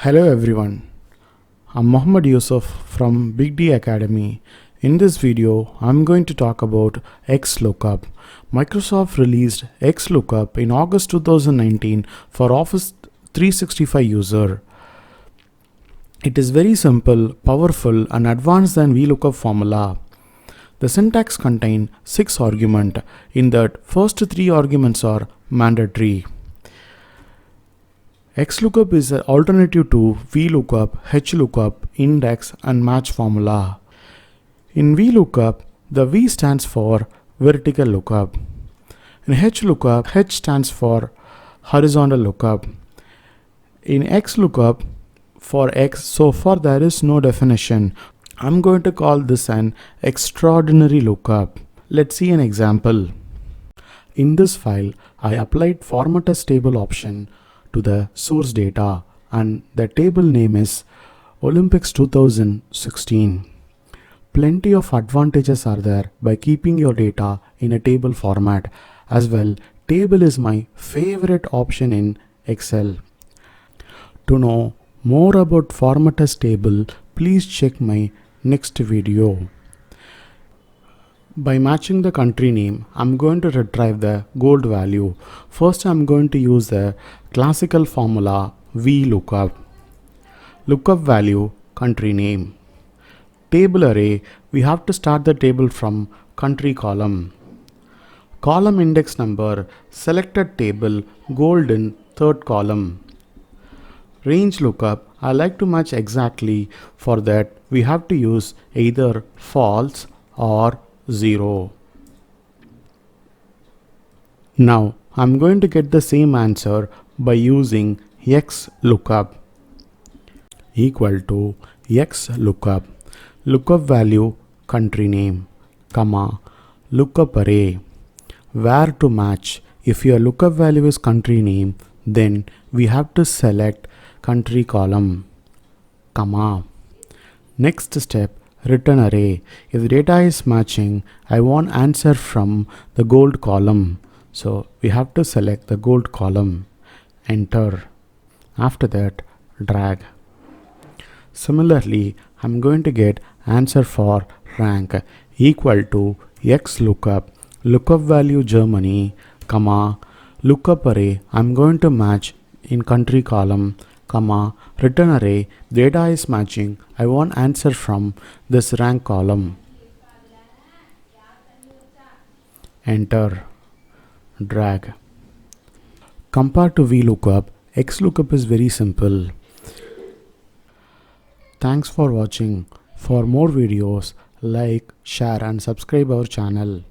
Hello everyone, I'm Mohammed Yusuf from Big D Academy. In this video, I'm going to talk about XLookup. Microsoft released XLookup in August 2019 for Office 365 user. It is very simple, powerful and advanced than VLOOKUP formula. The syntax contains 6 arguments. In that, first 3 arguments are mandatory. XLookup is an alternative to VLOOKUP, HLOOKUP, index and match formula. In VLOOKUP, the V stands for vertical lookup. In HLOOKUP, H stands for horizontal lookup. In XLookup, for X, so far there is no definition. I'm going to call this an extraordinary lookup. Let's see an example. In this file, I applied format as table option to the source data and the table name is Olympics 2016. Plenty of advantages are there by keeping your data in a table format. As well, table is my favorite option in Excel. To know more about format as table, please check my next video. By matching the country name, I'm going to retrieve the gold value. First, I'm going to use the classical formula VLOOKUP. Lookup value, country name. Table array, we have to start the table from country column. Column index number, selected table, gold in third column. Range lookup, I like to match exactly. For that, we have to use either false or 0. Now I'm going to get the same answer by using XLookup equal to XLookup. Lookup value country name, comma, lookup array. Where to match? If your lookup value is country name, then we have to select country column, comma. Next step, return array. If the data is matching, I want answer from the gold column. So we have to select the gold column, enter. After that, drag. Similarly, I'm going to get answer for rank equal to XLookup, lookup value Germany, comma, lookup array. I'm going to match in country column, comma, return array, data is matching, I want answer from this rank column. Enter, drag. Compared to VLOOKUP, XLookup is very simple. Thanks for watching. For more videos, like, share and subscribe our channel.